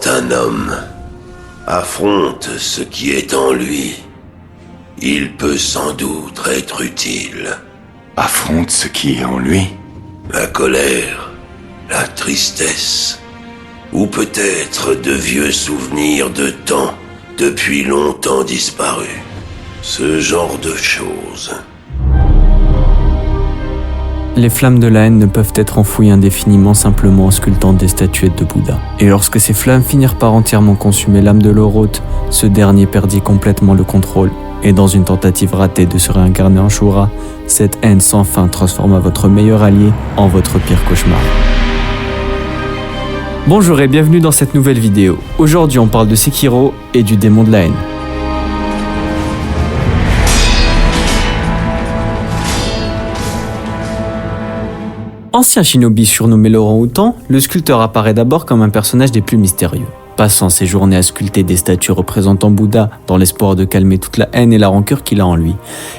Quand un homme affronte ce qui est en lui, il peut sans doute être utile. Affronte ce qui est en lui? La colère, la tristesse, ou peut-être de vieux souvenirs de temps depuis longtemps disparus. Ce genre de choses. Les flammes de la haine ne peuvent être enfouies indéfiniment simplement en sculptant des statuettes de Bouddha. Et lorsque ces flammes finirent par entièrement consumer l'âme de Loroth, ce dernier perdit complètement le contrôle. Et dans une tentative ratée de se réincarner en Shura, cette haine sans fin transforma votre meilleur allié en votre pire cauchemar. Bonjour et bienvenue dans cette nouvelle vidéo. Aujourd'hui on parle de Sekiro et du démon de la haine. Ancien shinobi surnommé l'orang-outan, le sculpteur apparaît d'abord comme un personnage des plus mystérieux. Passant ses journées à sculpter des statues représentant Bouddha dans l'espoir de calmer toute la haine et la rancœur qu'il a en lui.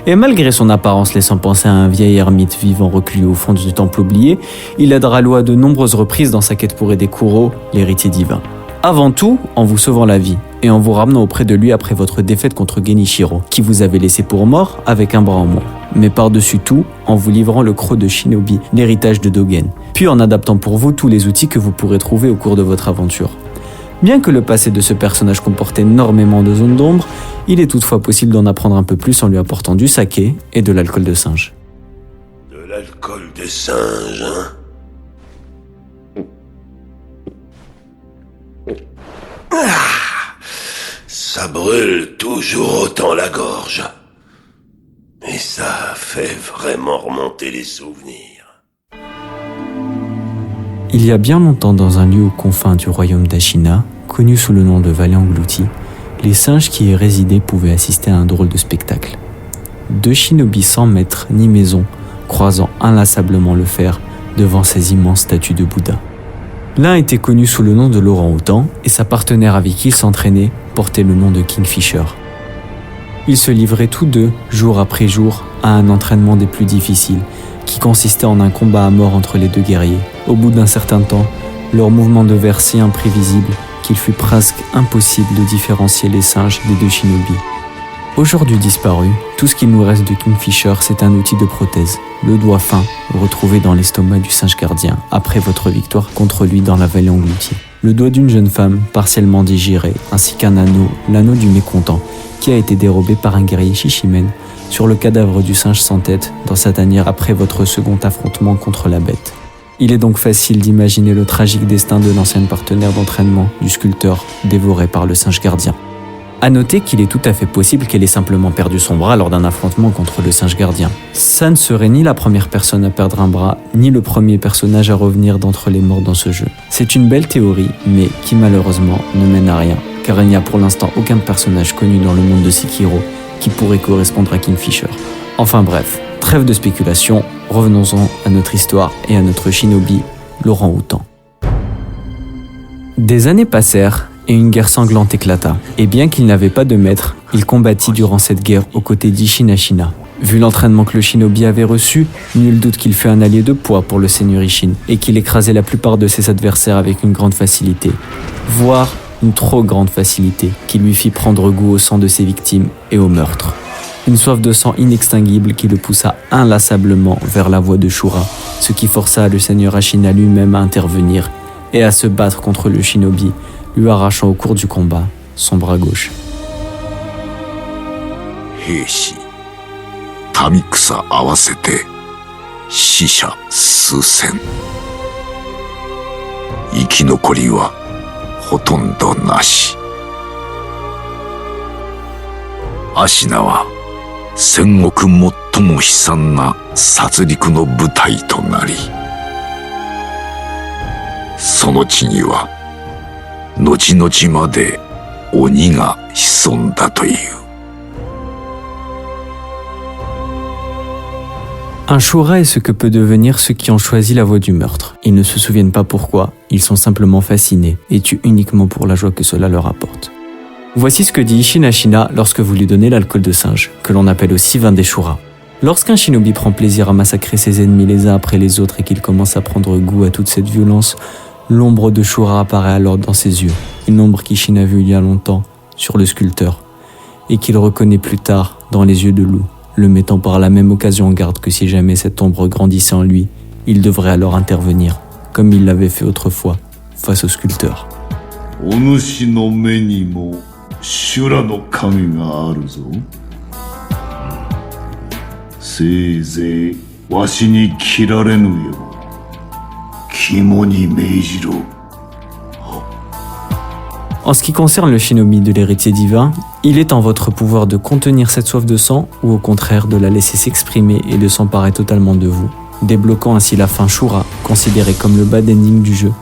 Et malgré son apparence laissant penser à un vieil ermite vivant reclus au fond du temple oublié, il aidera Lo à de nombreuses reprises dans sa quête pour aider Kuro, l'héritier divin. Avant tout, en vous sauvant la vie et en vous ramenant auprès de lui après votre défaite contre Genichiro, qui vous avait laissé pour mort avec un bras en moins. Mais par-dessus tout, en vous livrant le croc de Shinobi, l'héritage de Dogen, puis en adaptant pour vous tous les outils que vous pourrez trouver au cours de votre aventure. Bien que le passé de ce personnage comporte énormément de zones d'ombre, il est toutefois possible d'en apprendre un peu plus en lui apportant du saké et de l'alcool de singe. De l'alcool de singe, hein? Ça brûle toujours autant la gorge. Et ça fait vraiment remonter les souvenirs. Il y a bien longtemps, dans un lieu aux confins du royaume d'Ashina, connu sous le nom de Vallée Engloutie, les singes qui y résidaient pouvaient assister à un drôle de spectacle. Deux shinobi sans maître ni maison, croisant inlassablement le fer devant ces immenses statues de Bouddha. L'un était connu sous le nom de l'orang-outan et sa partenaire avec qui il s'entraînait portait le nom de Kingfisher. Ils se livraient tous deux, jour après jour, à un entraînement des plus difficiles, qui consistait en un combat à mort entre les deux guerriers. Au bout d'un certain temps, leur mouvement devint si imprévisible qu'il fut presque impossible de différencier les singes des deux shinobi. Aujourd'hui disparu, tout ce qu'il nous reste de Kingfisher, c'est un outil de prothèse, le doigt fin, retrouvé dans l'estomac du singe gardien, après votre victoire contre lui dans la vallée engloutie. Le doigt d'une jeune femme, partiellement digéré, ainsi qu'un anneau, l'anneau du mécontent, qui a été dérobé par un guerrier Shishimen sur le cadavre du singe sans tête dans sa tanière après votre second affrontement contre la bête. Il est donc facile d'imaginer le tragique destin de l'ancienne partenaire d'entraînement du sculpteur dévoré par le singe gardien. À noter qu'il est tout à fait possible qu'elle ait simplement perdu son bras lors d'un affrontement contre le singe gardien. Ça ne serait ni la première personne à perdre un bras, ni le premier personnage à revenir d'entre les morts dans ce jeu. C'est une belle théorie, mais qui malheureusement ne mène à rien, car il n'y a pour l'instant aucun personnage connu dans le monde de Sekiro qui pourrait correspondre à Kingfisher. Enfin bref, trêve de spéculation, revenons-en à notre histoire et à notre shinobi, l'orang-outan. Des années passèrent, et une guerre sanglante éclata. Et bien qu'il n'avait pas de maître, il combattit durant cette guerre aux côtés d'Ishin Ashina. Vu l'entraînement que le shinobi avait reçu, nul doute qu'il fut un allié de poids pour le seigneur Ishin, et qu'il écrasait la plupart de ses adversaires avec une grande facilité. Voire une trop grande facilité, qui lui fit prendre goût au sang de ses victimes et au meurtre. Une soif de sang inextinguible qui le poussa inlassablement vers la voie de Shura, ce qui força le seigneur Ashina lui-même à intervenir et à se battre contre le shinobi, lui arrachant au cours du combat son bras gauche. 兵士、民草合わせて死者数千。生き残りはほとんどなし。アシナは戦国最も悲惨な殺戮の舞台となり、その地には後々まで鬼が潜んだという。Un Shura est ce que peut devenir ceux qui ont choisi la voie du meurtre. Ils ne se souviennent pas pourquoi, ils sont simplement fascinés et tuent uniquement pour la joie que cela leur apporte. Voici ce que dit Ishin Ashina lorsque vous lui donnez l'alcool de singe, que l'on appelle aussi vin des Shura. Lorsqu'un shinobi prend plaisir à massacrer ses ennemis les uns après les autres et qu'il commence à prendre goût à toute cette violence, L'ombre de Shura apparaît alors dans ses yeux, une ombre qu'Ishin a vue il y a longtemps sur le sculpteur, et qu'il reconnaît plus tard dans les yeux de Lou, le mettant par la même occasion en garde que si jamais cette ombre grandissait en lui, il devrait alors intervenir, comme il l'avait fait autrefois, face au sculpteur. お主の目にも修羅の影があるぞ。せいぜいわしに切られぬよう肝に銘じろ。 En ce qui concerne le shinobi de l'héritier divin, il est en votre pouvoir de contenir cette soif de sang ou au contraire de la laisser s'exprimer et de s'emparer totalement de vous, débloquant ainsi la fin Shura, considérée comme le bad ending du jeu,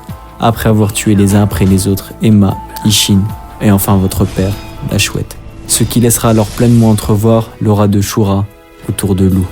après avoir tué les uns après les autres Emma, Ishin et enfin votre père, la chouette. Ce qui laissera alors pleinement entrevoir l'aura de Shura autour de Lou.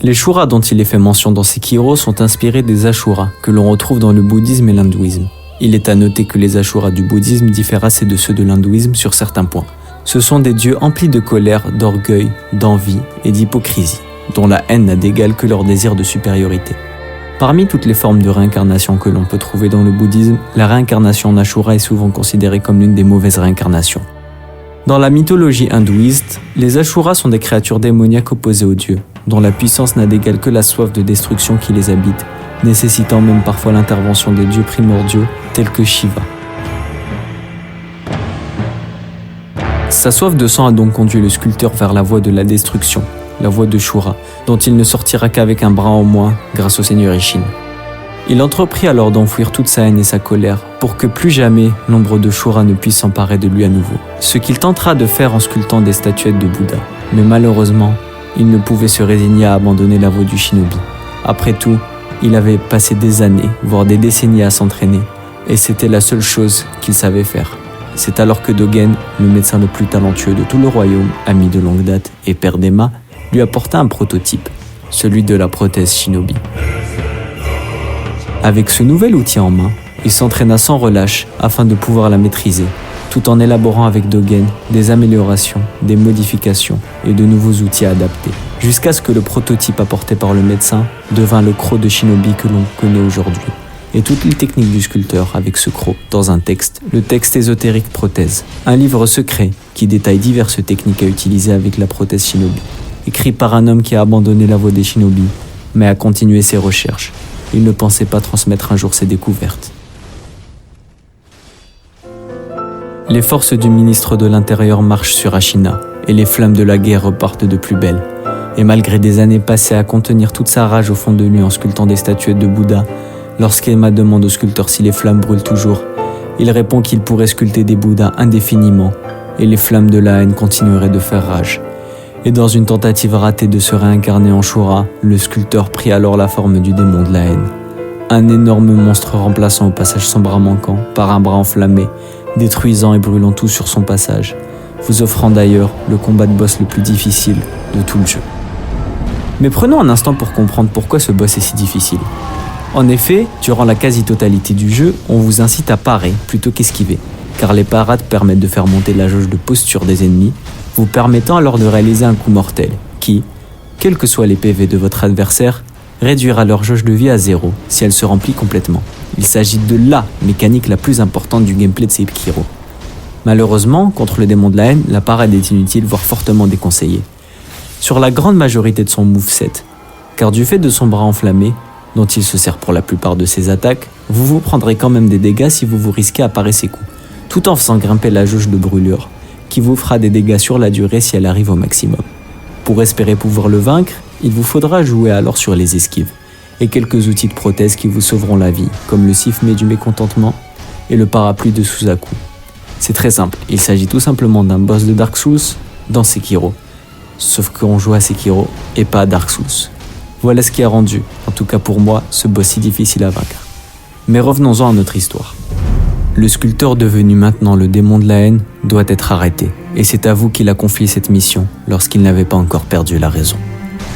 Les Shura dont il est fait mention dans Sekiro sont inspirés des Ashura que l'on retrouve dans le bouddhisme et l'hindouisme. Il est à noter que les Ashura du bouddhisme diffèrent assez de ceux de l'hindouisme sur certains points. Ce sont des dieux emplis de colère, d'orgueil, d'envie et d'hypocrisie, dont la haine n'a d'égal que leur désir de supériorité. Parmi toutes les formes de réincarnation que l'on peut trouver dans le bouddhisme, la réincarnation en Ashura est souvent considérée comme l'une des mauvaises réincarnations. Dans la mythologie hindouiste, les Ashura sont des créatures démoniaques opposées aux dieux, dont la puissance n'a d'égal que la soif de destruction qui les habite, nécessitant même parfois l'intervention des dieux primordiaux tels que Shiva. Sa soif de sang a donc conduit le sculpteur vers la voie de la destruction, la voie de Shura, dont il ne sortira qu'avec un bras en moins grâce au seigneur Ishin. Il entreprit alors d'enfouir toute sa haine et sa colère pour que plus jamais l'ombre de Shura ne puisse s'emparer de lui à nouveau. Ce qu'il tentera de faire en sculptant des statuettes de Bouddha. Mais malheureusement, il ne pouvait se résigner à abandonner la voie du shinobi. Après tout, il avait passé des années, voire des décennies à s'entraîner, et c'était la seule chose qu'il savait faire. C'est alors que Dogen, le médecin le plus talentueux de tout le royaume, ami de longue date et père d'Emma, lui apporta un prototype, celui de la prothèse shinobi. Avec ce nouvel outil en main, il s'entraîna sans relâche afin de pouvoir la maîtriser, tout en élaborant avec Dogen des améliorations, des modifications et de nouveaux outils adaptés, jusqu'à ce que le prototype apporté par le médecin devint le croc de shinobi que l'on connaît aujourd'hui, et toutes les techniques du sculpteur avec ce croc dans un texte, le texte ésotérique Prothèse, un livre secret qui détaille diverses techniques à utiliser avec la prothèse shinobi, écrit par un homme qui a abandonné la voie des shinobi, mais a continué ses recherches. Il ne pensait pas transmettre un jour ses découvertes. Les forces du ministre de l'Intérieur marchent sur Ashina, et les flammes de la guerre repartent de plus belle. Et malgré des années passées à contenir toute sa rage au fond de lui en sculptant des statuettes de Bouddha, lorsqu'Emma demande au sculpteur si les flammes brûlent toujours, il répond qu'il pourrait sculpter des Bouddhas indéfiniment, et les flammes de la haine continueraient de faire rage. Et dans une tentative ratée de se réincarner en Shura, le sculpteur prit alors la forme du démon de la haine. Un énorme monstre remplaçant au passage son bras manquant par un bras enflammé, détruisant et brûlant tout sur son passage, vous offrant d'ailleurs le combat de boss le plus difficile de tout le jeu. Mais prenons un instant pour comprendre pourquoi ce boss est si difficile. En effet, durant la quasi-totalité du jeu, on vous incite à parer plutôt qu'esquiver, car les parades permettent de faire monter la jauge de posture des ennemis, vous permettant alors de réaliser un coup mortel qui, quels que soient les PV de votre adversaire, réduira leur jauge de vie à 0 si elle se remplit complètement. Il s'agit de la mécanique la plus importante du gameplay de Sekiro. Malheureusement, contre le démon de la haine, la parade est inutile voire fortement déconseillée. Sur la grande majorité de son moveset, car du fait de son bras enflammé, dont il se sert pour la plupart de ses attaques, vous vous prendrez quand même des dégâts si vous vous risquez à parer ses coups, tout en faisant grimper la jauge de brûlure, qui vous fera des dégâts sur la durée si elle arrive au maximum. Pour espérer pouvoir le vaincre, il vous faudra jouer alors sur les esquives, et quelques outils de prothèse qui vous sauveront la vie, comme le sifflet du mécontentement et le parapluie de Suzaku. C'est très simple, il s'agit tout simplement d'un boss de Dark Souls dans Sekiro. Sauf qu'on joue à Sekiro et pas à Dark Souls. Voilà ce qui a rendu, en tout cas pour moi, ce boss si difficile à vaincre. Mais revenons-en à notre histoire. Le sculpteur devenu maintenant le démon de la haine doit être arrêté, et c'est à vous qu'il a confié cette mission lorsqu'il n'avait pas encore perdu la raison.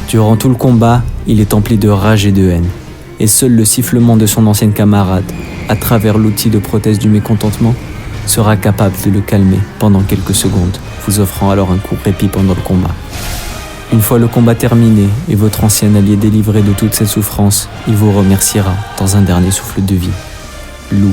Durant tout le combat, il est empli de rage et de haine, et seul le sifflement de son ancienne camarade, à travers l'outil de prothèse du mécontentement, sera capable de le calmer pendant quelques secondes, vous offrant alors un court répit pendant le combat. Une fois le combat terminé et votre ancien allié délivré de toute cette souffrance, il vous remerciera dans un dernier souffle de vie. Lou.